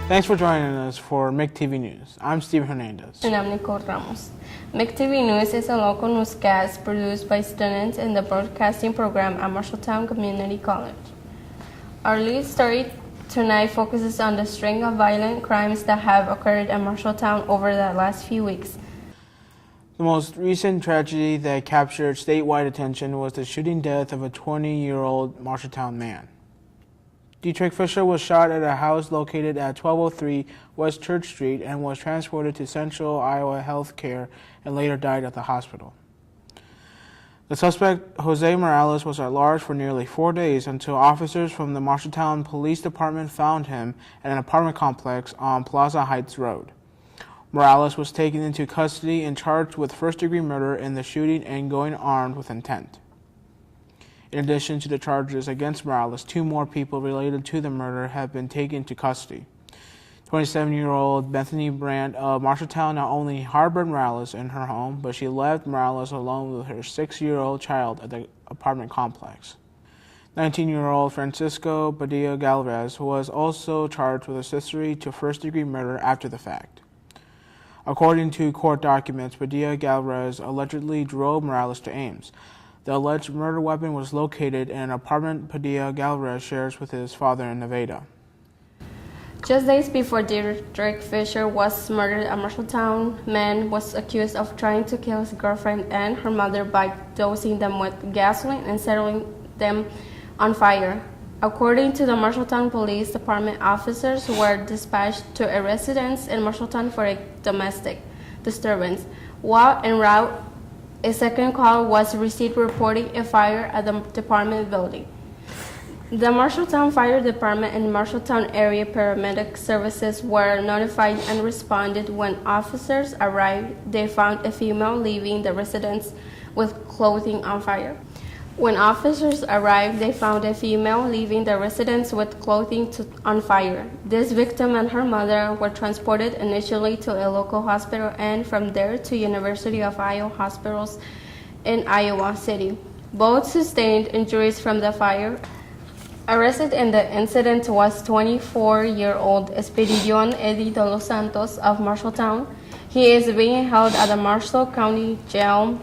Thanks for joining us for McTV News. I'm Steve Hernandez. And I'm Nicole Ramos. McTV News is a local newscast produced by students in the broadcasting program at Marshalltown Community College. Our lead story tonight focuses on the string of violent crimes that have occurred in Marshalltown over the last few weeks. The most recent tragedy that captured statewide attention was the shooting death of a 20-year-old Marshalltown man. Dietrich Fisher was shot at a house located at 1203 West Church Street and was transported to Central Iowa Health Care and later died at the hospital. The suspect, Jose Morales, was at large for nearly 4 days until officers from the Marshalltown Police Department found him at an apartment complex on Plaza Heights Road. Morales was taken into custody and charged with first-degree murder in the shooting and going armed with intent. In addition to the charges against Morales, 2 more people related to the murder have been taken to custody. 27-year-old Bethany Brandt of Marshalltown not only harbored Morales in her home, but she left Morales alone with her 6-year-old child at the apartment complex. 19-year-old Francisco Padilla Galvez was also charged with accessory to first-degree murder after the fact. According to court documents, Padilla Galvez allegedly drove Morales to Ames. The alleged murder weapon was located in an apartment Padilla Galvez shares with his father in Nevada. Just days before Dietrich Fisher was murdered, a Marshalltown man was accused of trying to kill his girlfriend and her mother by dosing them with gasoline and setting them on fire. According to the Marshalltown Police Department, officers were dispatched to a residence in Marshalltown for a domestic disturbance. While en route, a second call was received reporting a fire at the department building. The Marshalltown Fire Department and Marshalltown Area Paramedic Services were notified and responded. When officers arrived, they found a female leaving the residence with clothing on fire. When officers arrived, they found a female leaving the residence with clothing on fire. This victim and her mother were transported initially to a local hospital and from there to University of Iowa hospitals in Iowa City. Both sustained injuries from the fire. Arrested in the incident was 24-year-old Espiridion Eddie de los Santos of Marshalltown. He is being held at the Marshall County Jail.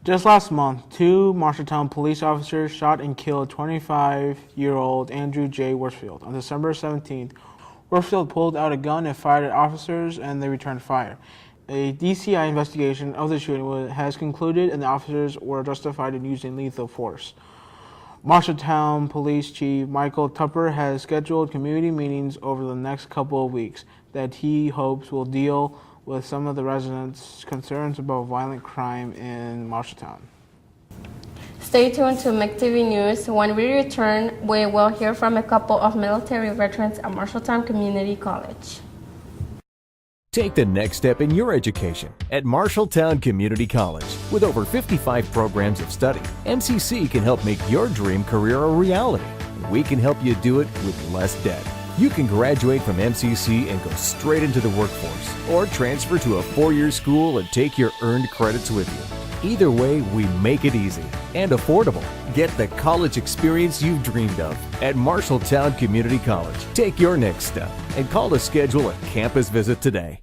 Just last month, 2 Marshalltown police officers shot and killed 25-year-old Andrew J. Worsfield. On December 17th, Worsfield pulled out a gun and fired at officers, and they returned fire. A DCI investigation of the shooting has concluded, and the officers were justified in using lethal force. Marshalltown Police Chief Michael Tupper has scheduled community meetings over the next couple of weeks that he hopes will deal with some of the residents' concerns about violent crime in Marshalltown. Stay tuned to McTV News. When we return, we will hear from a couple of military veterans at Marshalltown Community College. Take the next step in your education at Marshalltown Community College. With over 55 programs of study, MCC can help make your dream career a reality. We can help you do it with less debt. You can graduate from MCC and go straight into the workforce, or transfer to a 4-year school and take your earned credits with you. Either way, we make it easy and affordable. Get the college experience you've dreamed of at Marshalltown Community College. Take your next step and call to schedule a campus visit today.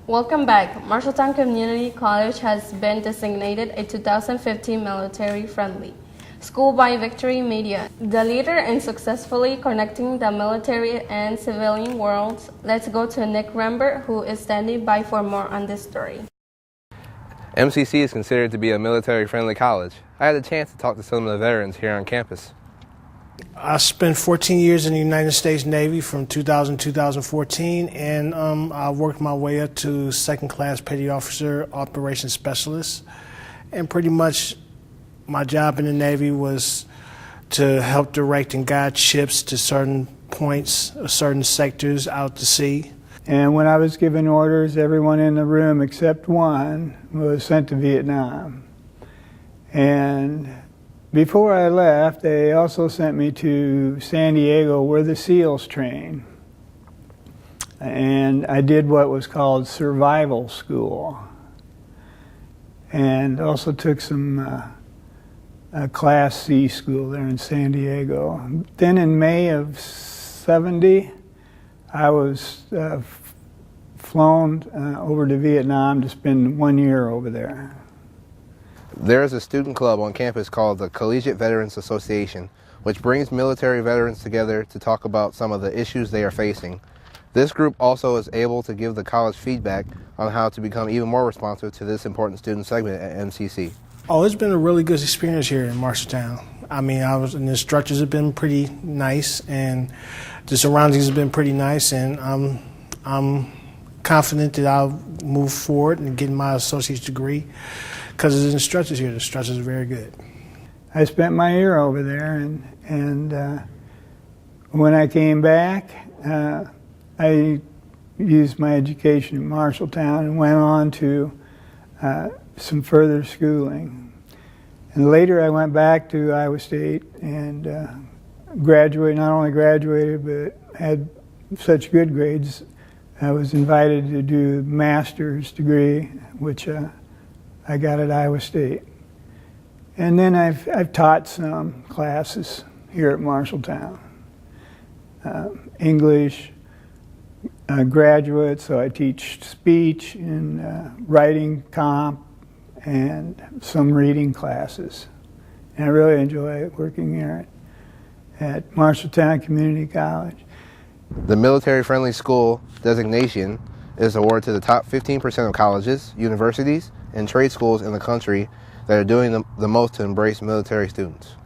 Welcome back. Marshalltown Community College has been designated a 2015 military-friendly school by Victory Media, the leader in successfully connecting the military and civilian worlds. Let's go to Nick Rembert, who is standing by for more on this story. MCC is considered to be a military-friendly college. I had a chance to talk to some of the veterans here on campus. I spent 14 years in the United States Navy from 2000 to 2014, and I worked my way up to second-class petty officer, operations specialist, and pretty much my job in the Navy was to help direct and guide ships to certain points, certain sectors out to sea. And when I was given orders, everyone in the room except one was sent to Vietnam. And before I left, they also sent me to San Diego where the SEALs train. And I did what was called survival school. And also took some Class C school there in San Diego. Then in May of '70, I was flown over to Vietnam to spend 1 year over there. There is a student club on campus called the Collegiate Veterans Association, which brings military veterans together to talk about some of the issues they are facing. This group also is able to give the college feedback on how to become even more responsive to this important student segment at MCC. Oh, it's been a really good experience here in Marshalltown. I mean, and the structures have been pretty nice, and the surroundings have been pretty nice, and I'm confident that I'll move forward and get my associate's degree because of the instructors here. The instructors are very good. I spent my year over there, and when I came back, I used my education in Marshalltown and went on to some further schooling. And later I went back to Iowa State and not only graduated, but had such good grades. I was invited to do a master's degree, which I got at Iowa State. And then I've taught some classes here at Marshalltown. English, graduate, so I teach speech and writing comp and some reading classes. And I really enjoy working here at Marshalltown Community College. The military-friendly school designation is awarded to the top 15% of colleges, universities, and trade schools in the country that are doing the most to embrace military students.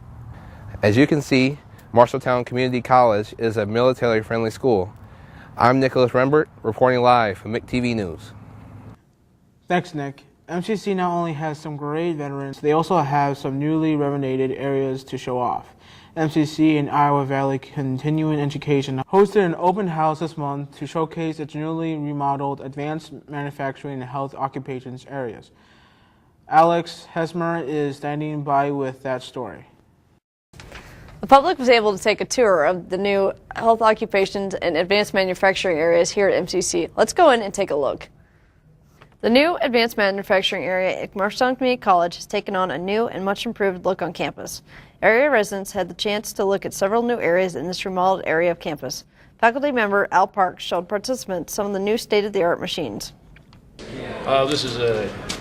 As you can see, Marshalltown Community College is a military-friendly school. I'm Nicholas Rembert, reporting live from McTV News. Thanks, Nick. MCC not only has some great veterans, they also have some newly renovated areas to show off. MCC and Iowa Valley Continuing Education hosted an open house this month to showcase its newly remodeled advanced manufacturing and health occupations areas. Alex Hesmer is standing by with that story. The public was able to take a tour of the new health occupations and advanced manufacturing areas here at MCC. Let's go in and take a look. The new advanced manufacturing area at Marshalltown Community College has taken on a new and much improved look on campus. Area residents had the chance to look at several new areas in this remodeled area of campus. Faculty member Al Park showed participants some of the new state-of-the-art machines. This is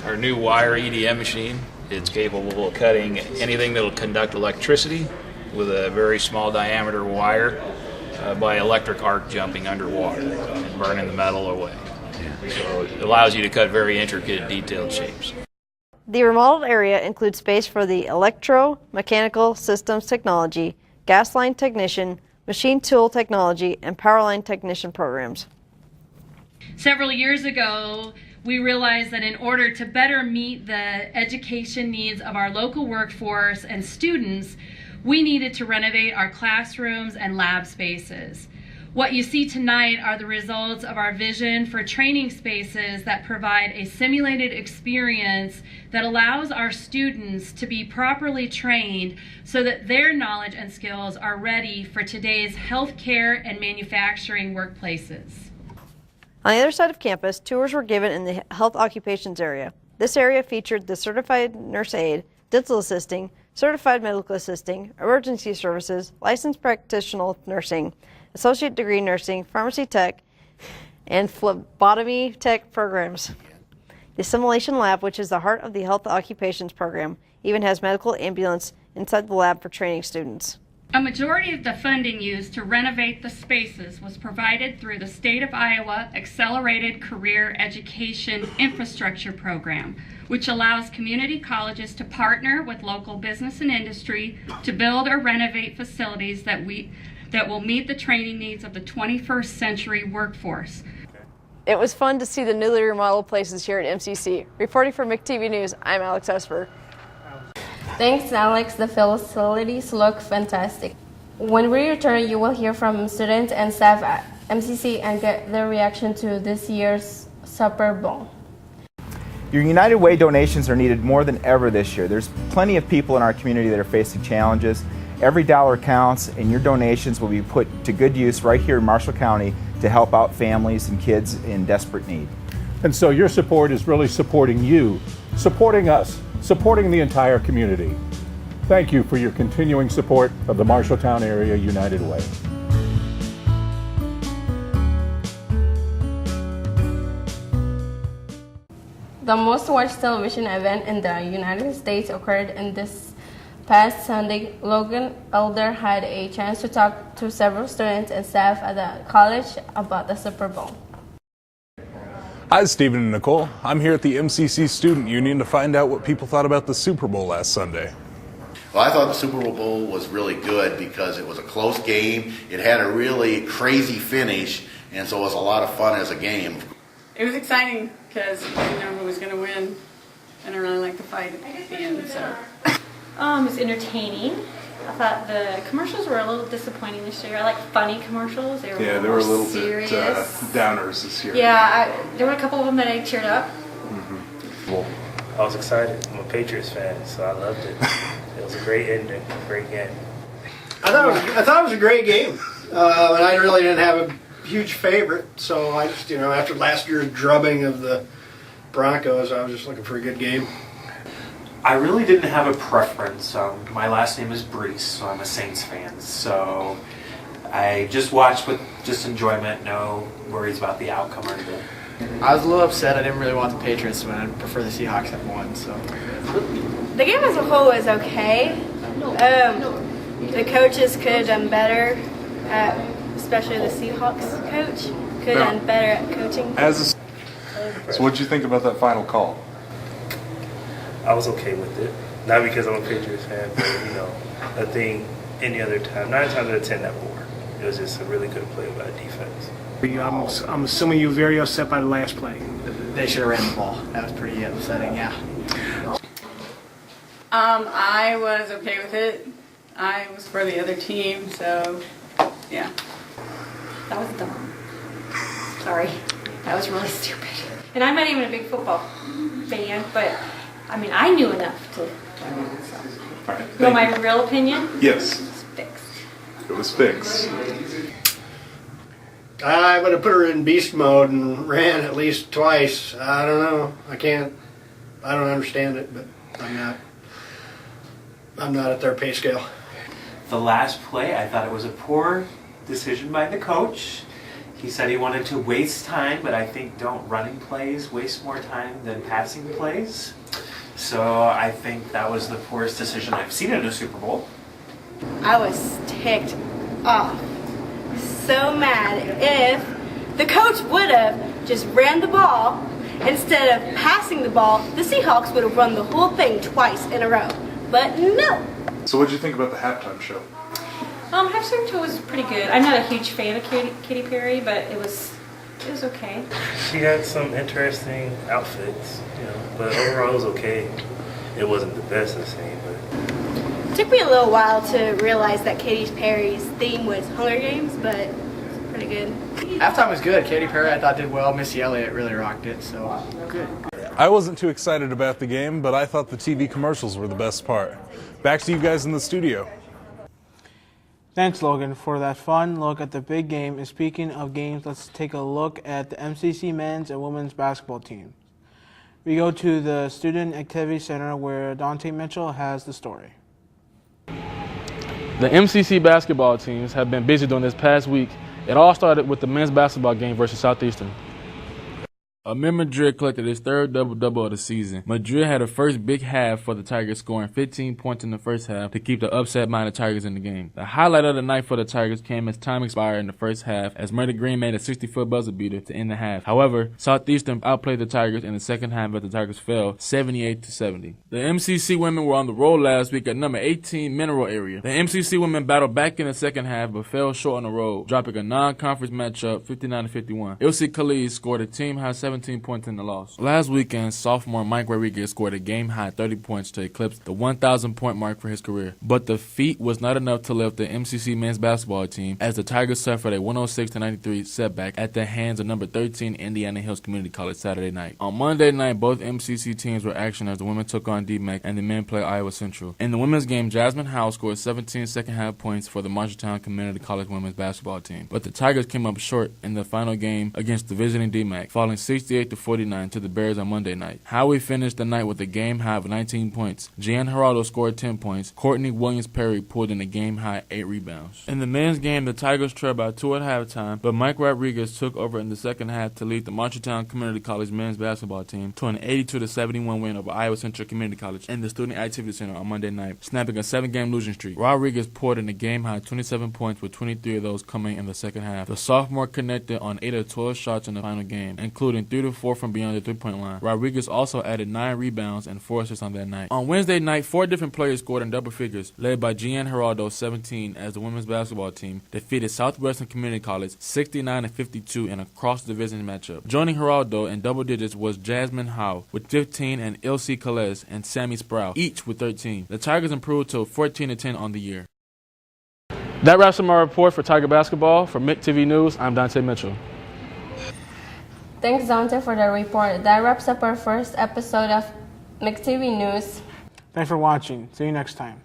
our new wire EDM machine. It's capable of cutting anything that will conduct electricity with a very small diameter wire by electric arc jumping underwater and burning the metal away. So it allows you to cut very intricate, detailed shapes. The remodeled area includes space for the electromechanical systems technology, gas line technician, machine tool technology, and power line technician programs. Several years ago, we realized that in order to better meet the education needs of our local workforce and students, we needed to renovate our classrooms and lab spaces. What you see tonight are the results of our vision for training spaces that provide a simulated experience that allows our students to be properly trained so that their knowledge and skills are ready for today's healthcare and manufacturing workplaces. On the other side of campus, tours were given in the health occupations area. This area featured the certified nurse aide, dental assisting, certified medical assisting, emergency services, licensed practitioner nursing, associate degree nursing, pharmacy tech, and phlebotomy tech programs. The simulation lab, which is the heart of the health occupations program, even has medical ambulance inside the lab for training students. A majority of the funding used to renovate the spaces was provided through the State of Iowa Accelerated Career Education Infrastructure Program, which allows community colleges to partner with local business and industry to build or renovate facilities that will meet the training needs of the 21st century workforce. It was fun to see the newly remodeled places here at MCC. Reporting for McTV News, I'm Alex Esper. Thanks, Alex. The facilities look fantastic. When we return, you will hear from students and staff at MCC and get their reaction to this year's Super Bowl. Your United Way donations are needed more than ever this year. There's plenty of people in our community that are facing challenges. Every dollar counts, and your donations will be put to good use right here in Marshall County to help out families and kids in desperate need. And so your support is really supporting you, supporting us, supporting the entire community. Thank you for your continuing support of the Marshalltown Area United Way. The most watched television event in the United States occurred in this past Sunday. Logan Elder had a chance to talk to several students and staff at the college about the Super Bowl. Hi, Stephen and Nicole. I'm here at the MCC Student Union to find out what people thought about the Super Bowl last Sunday. Well, I thought the Super Bowl was really good because it was a close game. It had a really crazy finish, and so it was a lot of fun as a game. It was exciting because you didn't know who was going to win, and I really liked the fight at the end. So, it was entertaining. I thought the commercials were a little disappointing this year. I like funny commercials. They were a little serious. Bit downers this year. Yeah, there were a couple of them that I cheered up. Well, I was excited. I'm a Patriots fan, so I loved it. It was a great ending, great game. I thought it was a great game, and I really didn't have a huge favorite. So I just, after last year's drubbing of the Broncos, I was just looking for a good game. I really didn't have a preference. My last name is Brees, so I'm a Saints fan. So I just watched with just enjoyment, no worries about the outcome or anything. I was a little upset. I didn't really want the Patriots to win. I prefer the Seahawks have won. So the game as a whole was okay. The coaches could have done better, especially the Seahawks coach could have done better at coaching. So what did you think about that final call? I was okay with it. Not because I'm a Patriots fan, but I think any other time, 9 times out of 10, that would work. It was just a really good play by the defense. I'm assuming you were very upset by the last play. They should have ran the ball. That was pretty upsetting, yeah. I was okay with it. I was for the other team, so yeah. That was dumb. Sorry. That was really stupid. And I'm not even a big football fan, but I knew enough to. All right, you know my real opinion? Yes. It's fixed. It was fixed. I would have put her in beast mode and ran at least twice. I don't know. I don't understand it, but I'm not at their pay scale. The last play, I thought it was a poor decision by the coach. He said he wanted to waste time, but I think don't running plays waste more time than passing plays. So I think that was the poorest decision I've seen in a Super Bowl. I was ticked off. So mad. If the coach would have just ran the ball instead of passing the ball, the Seahawks would have run the whole thing twice in a row. But no. So what did you think about the halftime show? Halftime show was pretty good. I'm not a huge fan of Katy Perry, but it was okay. She had some interesting outfits, but overall it was okay. It wasn't the best I've seen, but It took me a little while to realize that Katy Perry's theme was Hunger Games, but it's pretty good. Halftime was good. Katy Perry, I thought, did well. Missy Elliott really rocked it, so good. I wasn't too excited about the game, but I thought the TV commercials were the best part. Back to you guys in the studio. Thanks, Logan, for that fun look at the big game. And speaking of games, let's take a look at the MCC men's and women's basketball teams. We go to the Student Activity Center where Dante Mitchell has the story. The MCC basketball teams have been busy during this past week. It all started with the men's basketball game versus Southeastern. Amir Madrid collected his third double-double of the season. Madrid had a first big half for the Tigers, scoring 15 points in the first half to keep the upset-minded Tigers in the game. The highlight of the night for the Tigers came as time expired in the first half, as Murder Green made a 60-foot buzzer beater to end the half. However, Southeastern outplayed the Tigers in the second half as the Tigers fell 78-70. The MCC women were on the road last week at number 18 Mineral Area. The MCC women battled back in the second half but fell short on the road, dropping a non-conference matchup 59-51. Ilse Khalid scored a team-high 17 points in the loss. Last weekend, sophomore Mike Rodriguez scored a game-high 30 points to eclipse the 1,000-point mark for his career. But the feat was not enough to lift the MCC men's basketball team as the Tigers suffered a 106-93 setback at the hands of number 13 Indiana Hills Community College Saturday night. On Monday night, both MCC teams were action as the women took on DMAC and the men played Iowa Central. In the women's game, Jasmine Howe scored 17 second-half points for the Marshalltown Community College women's basketball team. But the Tigers came up short in the final game against the visiting DMAC, falling 60 68-49 to the Bears on Monday night. Howie finished the night with a game high of 19 points. Gian Geraldo scored 10 points. Courtney Williams-Perry pulled in a game high 8 rebounds. In the men's game, the Tigers trailed by 2 at halftime, but Mike Rodriguez took over in the second half to lead the Marshalltown Community College men's basketball team to an 82-71 win over Iowa Central Community College in the Student Activity Center on Monday night, snapping a 7-game losing streak. Rodriguez poured in a game high 27 points, with 23 of those coming in the second half. The sophomore connected on 8 of 12 shots in the final game, including 3 to 4 from beyond the three-point line. Rodriguez also added 9 rebounds and 4 assists on that night. On Wednesday night, 4 different players scored in double figures, led by Gian Geraldo, 17, as the women's basketball team defeated Southwestern Community College 69-52 in a cross-division matchup. Joining Geraldo in double digits was Jasmine Howe with 15 and Ilse Calais and Sammy Sprout, each with 13. The Tigers improved to 14-10 on the year. That wraps up my report for Tiger basketball. For McTV News, I'm Dante Mitchell. Thanks, Dante, for the report. That wraps up our first episode of McTV News. Thanks for watching. See you next time.